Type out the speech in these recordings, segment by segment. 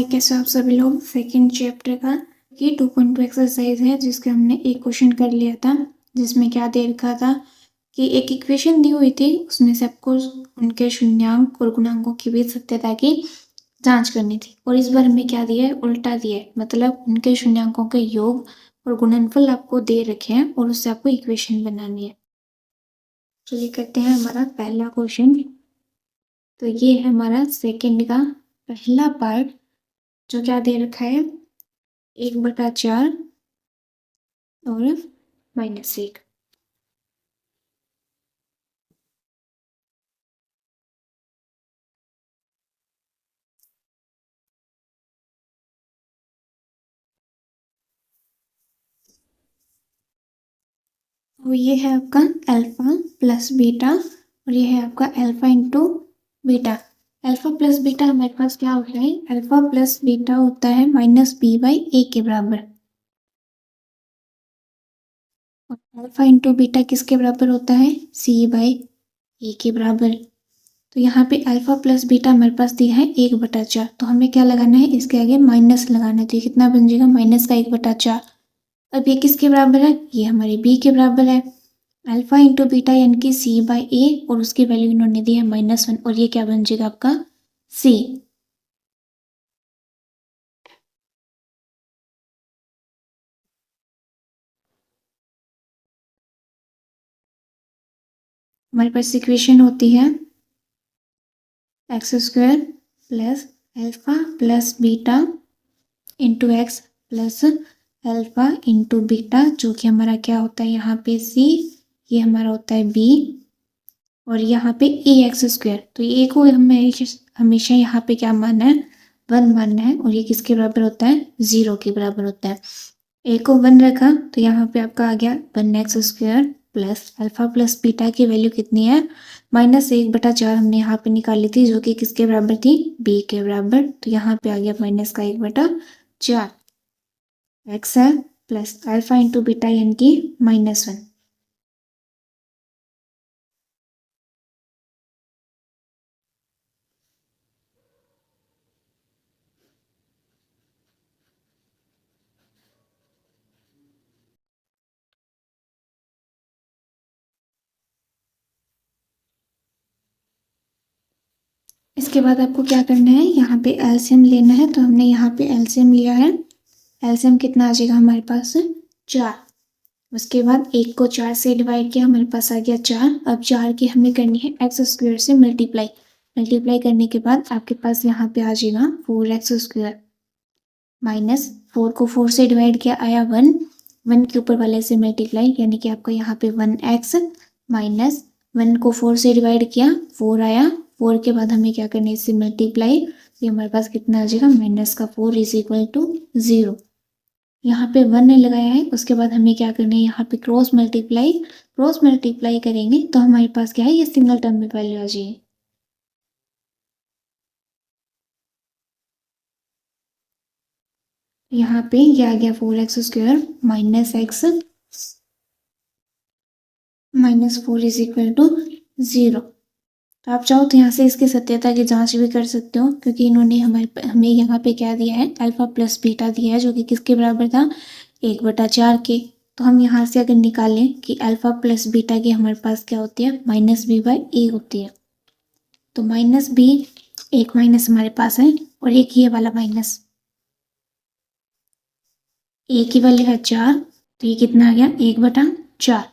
कैसे आप सभी लोग। सेकंड चैप्टर का ये 2.2 एक्सरसाइज है जिसका हमने एक क्वेश्चन कर लिया था, जिसमें क्या दे रखा था कि एक इक्वेशन दी हुई थी, उसमें से आपको उनके शून्यांक और गुणांकों की भी सत्यता की जांच करनी थी। और इस बार हमें क्या दिया है, उल्टा दिया है, मतलब उनके शून्यांकों के योग और गुणनफल आपको दे रखे हैं और उससे आपको इक्वेशन बनानी है। चलिए करते हैं हमारा पहला क्वेश्चन। तो ये है हमारा सेकंड का पहला पार्ट, जो क्या दे रखा है 1/4 और -1। और ये है आपका अल्फा प्लस बीटा और ये है आपका alpha into beta. Alpha plus beta हमारे पास क्या होता है, अल्फा प्लस बीटा होता है -b/a के बराबर। और अल्फा इंटू बीटा किसके बराबर होता है, c/a के बराबर। तो यहाँ पे अल्फा प्लस बीटा हमारे पास दिया है 1/4, तो हमें क्या लगाना है, इसके आगे माइनस लगाना है। तो ये कितना बन जाएगा, माइनस का 1/4। अब ये किसके बराबर है, ये हमारे b के बराबर है। अल्फा इंटू बीटा यानी कि c/a और उसकी वैल्यू इन्होंने दी है -1, और ये क्या बन जाएगा आपका c। हमारे पास इक्वेशन होती है x² plus alpha plus beta into x plus alpha into beta, जो कि हमारा क्या होता है यहाँ पे c, ये हमारा होता है b, और यहाँ पे ax²। तो ये को हमें हमेशा यहाँ पे क्या मानना है, 1 मानना है, और ये किसके बराबर होता है, 0 के बराबर होता है। a को 1 रखा तो यहाँ पे आपका आ गया 1x² plus alpha plus beta की वैल्यू कितनी है, -1/4 हमने यहाँ पे निकाली थी, जो कि किसके बराबर थी, b के बराबर। तो यहाँ पे आ गया माइनस का 1/4 x है प्लस अल्फा इंटू बीटा यानी कि -1। इसके बाद आपको क्या करना है, यहाँ पे एलसीएम लेना है। तो हमने यहाँ पे एलसीएम लिया है। एलसीएम कितना आ जाएगा हमारे पास, 4। उसके बाद 1 को 4 से डिवाइड किया, हमारे पास आ गया 4। अब 4 की हमें करनी है x² से मल्टीप्लाई। मल्टीप्लाई करने के बाद आपके पास यहाँ पे आ जाएगा 4x² माइनस 4 को 4 से डिवाइड किया, आया 1। 1 के ऊपर वाले से मल्टीप्लाई यानी कि आपका यहाँ पे 1x माइनस 1 को 4 से डिवाइड किया, 4 आया। 4 के बाद हमें क्या करना है, इससे मल्टीप्लाई। ये हमारे पास कितना आ जाएगा, -4 = 0। यहाँ पे 1 ने लगाया है। उसके बाद हमें क्या करना है, यहाँ पे क्रॉस मल्टीप्लाई करेंगे तो हमारे पास क्या है, ये सिंगल टर्म में वैल्यू आ जाएगी। यहाँ पे ये आ गया 4x² माइनस x -4 = 0। तो आप चाहो तो यहाँ से इसकी सत्यता की जांच भी कर सकते हो, क्योंकि इन्होंने हमें यहाँ पे क्या दिया है, अल्फा प्लस बीटा दिया है, जो कि किसके बराबर था, 1/4 के। तो हम यहाँ से अगर निकालें कि अल्फा प्लस बीटा की हमारे पास क्या होती है, -b/a होती है। तो -b, एक माइनस हमारे पास है और एक ये वाला माइनस, a की वैल्यू है 4, तो ये कितना आ गया, 1/4।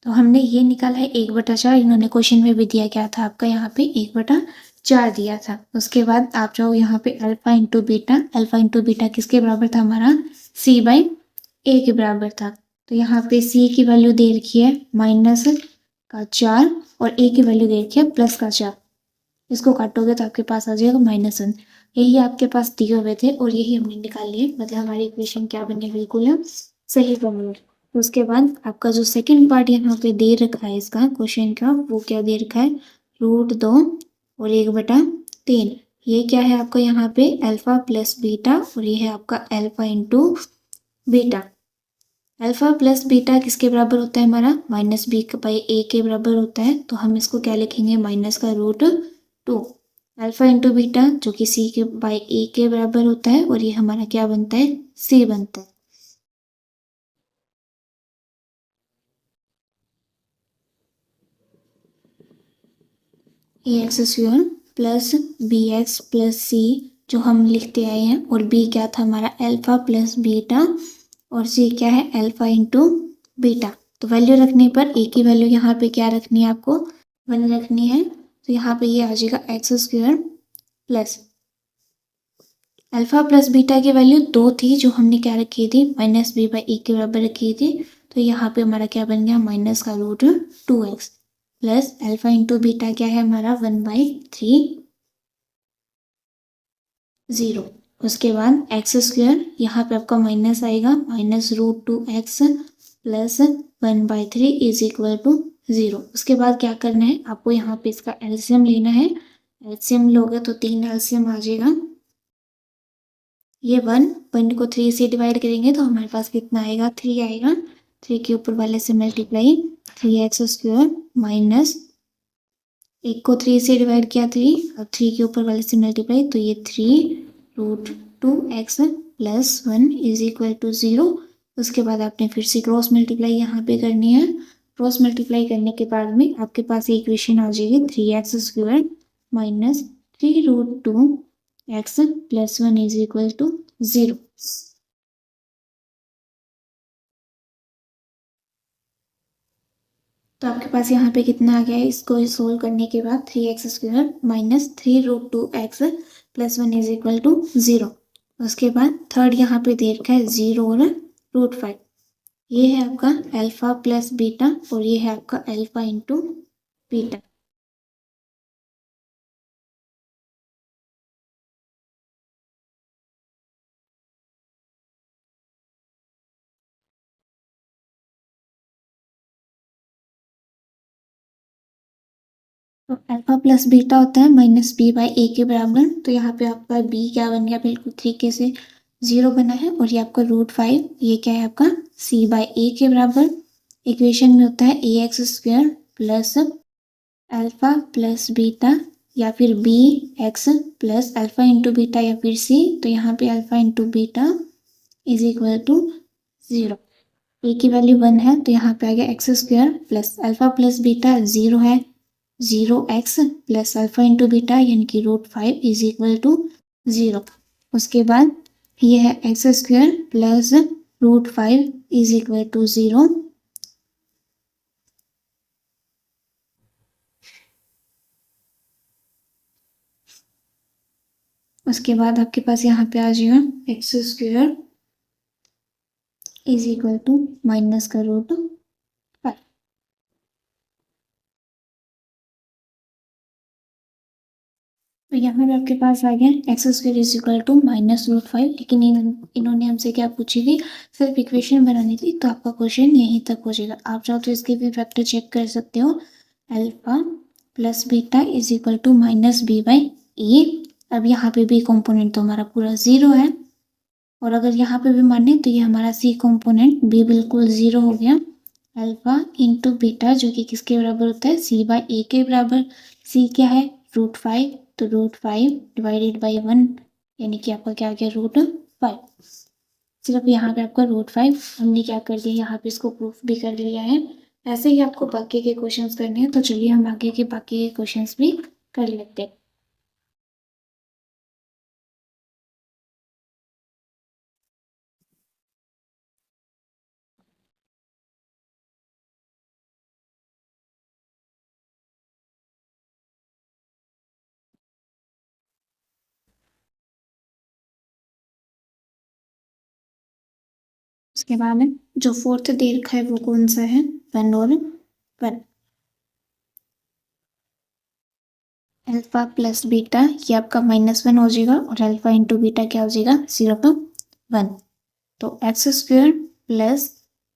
तो हमने ये निकाला है 1/4। इन्होंने क्वेश्चन में भी दिया क्या था आपका, यहाँ पे 1/4 दिया था। उसके बाद आप जाओ यहाँ पे अल्फा इंटू बीटा किसके बराबर था हमारा, c/a के बराबर था। तो यहाँ पे c की वैल्यू दे रखी है -4 और a की वैल्यू दे रखी है +4। इसको काटोगे तो आपके पास आ जाएगा -1। यही आपके पास दिए हुए थे और यही हमने निकाल लिए, मतलब हमारी इक्वेशन क्या बनी, बिल्कुल सही बनी। उसके बाद आपका जो सेकंड पार्ट यहाँ पे दे रखा है इसका क्वेश्चन का, वो क्या दे रखा है, √2 और 1/3। ये क्या है आपका, यहाँ पे अल्फा प्लस बीटा और ये है आपका alpha into beta. Alpha plus beta किसके बराबर होता है हमारा, -b/a के बराबर होता है। तो हम इसको क्या लिखेंगे, माइनस का √2। अल्फा इंटू बीटा जो कि सी के बाई ए के बराबर होता है, और ये हमारा क्या बनता है, सी बनता है। A X square plus B X plus C जो हम लिखते आए हैं, और बी क्या था हमारा, अल्फा प्लस बीटा, और सी क्या है, अल्फा इंटू बीटा। तो वैल्यू रखने पर ए की वैल्यू यहाँ पे क्या रखनी है, आपको 1 रखनी है। तो यहाँ पे ये आ जाएगा x square plus alpha plus beta की वैल्यू 2 थी जो हमने क्या रखी थी, माइनस बी बाई ए के बराबर रखी थी। तो यहाँ पे हमारा क्या बन गया, माइनस का root 2x plus alpha into beta क्या है हमारा 1/3 0। उसके बाद एक्स स्क्वायर यहाँ पे आपका माइनस आएगा, minus root 2x plus 1/3 is equal to 0। उसके बाद क्या करना है आपको, यहाँ पे इसका एलसीएम लेना है। एलसीएम लोगे तो 3 एलसीएम आ जाएगा। ये 1 को 3 से डिवाइड करेंगे तो हमारे पास कितना आएगा, 3 आएगा। 3 के ऊपर वाले से मल्टीप्लाई 3x स्क्वायर माइनस 1 को 3 से डिवाइड किया 3, अब 3 के ऊपर वाले से मल्टीप्लाई तो ये 3√2x plus 1 is equal to 0। उसके बाद आपने फिर से क्रॉस मल्टीप्लाई यहाँ पे करनी है। क्रॉस मल्टीप्लाई करने के बाद में आपके पास एक इक्वेशन आ जाएगी 3x square minus 3√2x plus 1 is equal to 0। तो आपके पास यहाँ पे कितना आ गया है, इसको सोल्व करने के बाद 3x square minus 3√2x plus 1 is equal to 0। उसके बाद थर्ड यहाँ पे दे रखा है 0 और √5। ये है आपका अल्फा प्लस बीटा, और ये है आपका अल्फा इंटू बीटा। तो अल्फा प्लस बीटा होता है माइनस बी बाई ए के बराबर। तो यहाँ पे आपका बी क्या बन गया, बिल्कुल तरीके से 0 बना है, और ये आपका √5 ये क्या है आपका सी बाई ए के बराबर। इक्वेशन में होता है A X square plus alpha plus beta, या फिर B X plus alpha into beta, या फिर सी। तो यहाँ पे alpha into beta is equal to 0। A की वैल्यू 1 है तो यहाँ पे आ गया x square plus alpha plus beta 0 है, 0x plus alpha into beta यानी कि √5 इज इक्वल टू 0। उसके बाद ये है x square plus √5 is equal to 0। उसके बाद आपके पास यहाँ पे आ जाएगा x square is equal to minus का √5। तो यहाँ पे आपके पास आ गया x square is equal to minus √5। लेकिन इन्होंने हमसे क्या पूछी थी, सिर्फ इक्वेशन बनानी थी, तो आपका क्वेश्चन यहीं तक हो जाएगा। आप चाहो तो इसके भी फैक्टर चेक कर सकते हो। Alpha plus beta is equal to minus B by A. अब यहाँ पे बी कॉम्पोनेंट तो हमारा पूरा 0 है, और अगर यहाँ पे भी माने तो ये हमारा सी कॉम्पोनेंट भी बिल्कुल 0 हो गया। अल्फा इंटू बीटा जो कि किसके बराबर होता है, सी बाई ए के बराबर। सी क्या है, √5, तो √5 डिवाइडेड बाई 1 यानी कि आपका क्या आ गया, √5। सिर्फ यहाँ पे आपका √5 हमने क्या कर दिया, यहाँ पे इसको प्रूफ भी कर लिया है। ऐसे ही आपको बाकी के क्वेश्चंस करने हैं, तो चलिए हम आगे के बाकी के क्वेश्चंस भी कर लेते हैं। उसके बाद में जो फोर्थ दे रखा है वो कौन सा है, 1 और 1। अल्फा प्लस बीटा ये आपका -1 हो जाएगा, और अल्फा इंटू बीटा क्या हो जाएगा, 0/1। तो x square plus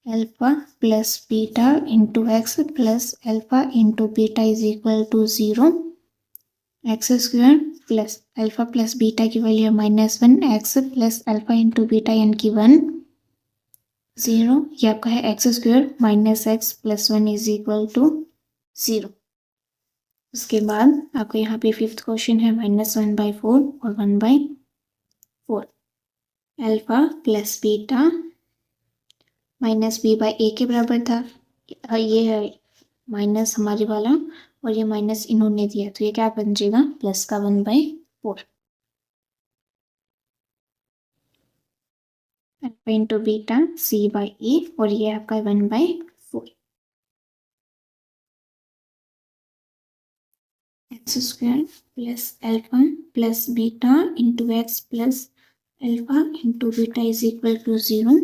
alpha plus beta into x plus alpha into beta is equal to 0। X square plus alpha plus beta की वैल्यू है -1, x plus alpha into beta यानी कि 1, 0। ये आपका है x square minus x plus 1 is equal to 0। उसके बाद आपको यहाँ पे फिफ्थ क्वेश्चन है -1/4 और 1/4। अल्फा प्लस बीटा -b/a के बराबर था। ये है माइनस हमारे वाला और ये माइनस इन्होंने दिया, तो ये क्या बन जाएगा प्लस का 1/4 अल्फा इंटू बीटा c/a और ये आपका 1/4 x square plus alpha plus beta into x plus alpha into beta is equal to 0।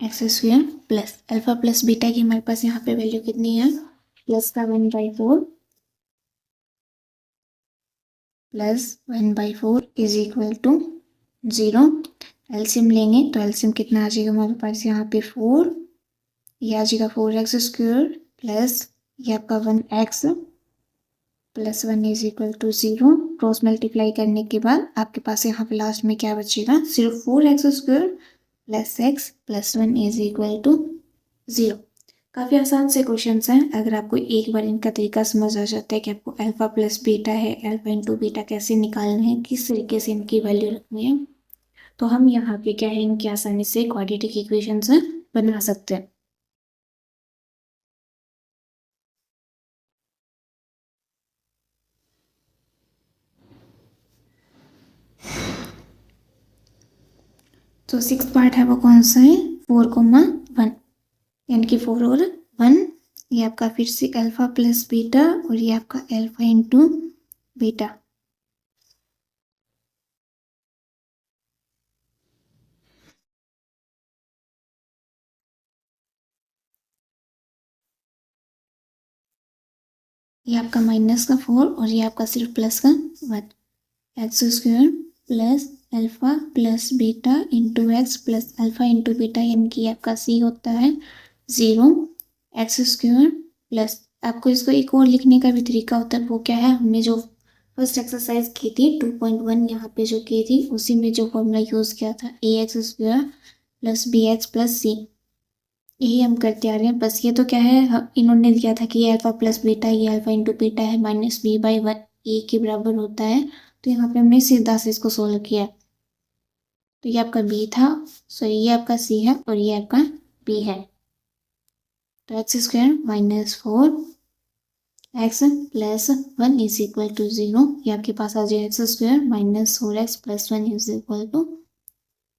X square plus alpha plus beta की हमारे पास यहाँ पे वैल्यू कितनी है प्लस का 1/4 plus 1/4 is equal to 0। LCM लेंगे तो एलसीएम कितना आ जाएगा हमारे पास यहाँ पे 4, ये आ जाएगा 4x स्क्वायर प्लस ये आपका 1x plus 1 is equal to 0। Cross multiply करने के बाद आपके पास यहाँ पे लास्ट में क्या बचेगा सिर्फ 4x square plus x plus 1 is equal to 0। काफ़ी आसान से क्वेश्चंस हैं। अगर आपको एक बार इनका तरीका समझ आ जाता है कि आपको अल्फा प्लस बीटा है, अल्फा इंटू बीटा कैसे निकालना है, किस तरीके से इनकी वैल्यू रखनी है, तो हम यहाँ पे क्या है इनकी आसानी से क्वाड्रेटिक इक्वेशंस बना सकते हैं। तो सिक्स पार्ट है वो कौन सा है 4,1 यानी कि 4 और 1। ये आपका फिर से अल्फा प्लस बीटा और ये आपका अल्फा इंटू बीटा। ये आपका माइनस का 4 और ये आपका सिर्फ प्लस का 1। X square plus alpha plus beta into x plus alpha into beta यानी कि आपका सी होता है 0। एक्स स्क्वायर प्लस आपको इसको एक और लिखने का भी तरीका होता है, वो क्या है हमने जो फर्स्ट एक्सरसाइज की थी 2.1 यहाँ पे जो की थी उसी में जो फॉर्मूला यूज़ किया था ax स्क्वायर प्लस bx प्लस सी, यही हम करते आ रहे हैं। बस ये तो क्या है इन्होंने दिया था कि ये अल्फा प्लस बीटा ये अल्फा इंटू बीटा है -b/1 ए के बराबर होता है, तो यहाँ पे हमने सीधा से इसको सोल्व किया। तो ये आपका बी था, सॉरी ये आपका सी है और ये आपका बी है। तो x square -4 x plus 1 is equal to 0। ये आपके पास आ जाएगा x square -4x plus 1 is equal to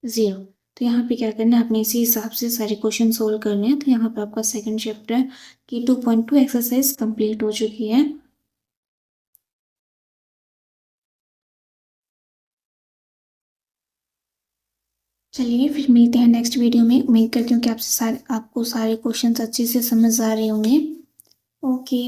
0। तो यहाँ पे क्या करना है आपने इसी हिसाब से सारे क्वेश्चन सोल्व करने हैं। तो यहाँ पे आपका सेकंड चैप्टर की 2.2 एक्सरसाइज कंप्लीट हो चुकी है। चलिए फिर मिलते हैं नेक्स्ट वीडियो में। उम्मीद करती हूँ कि आपको सारे क्वेश्चंस अच्छे से समझ आ रहे होंगे। ओके।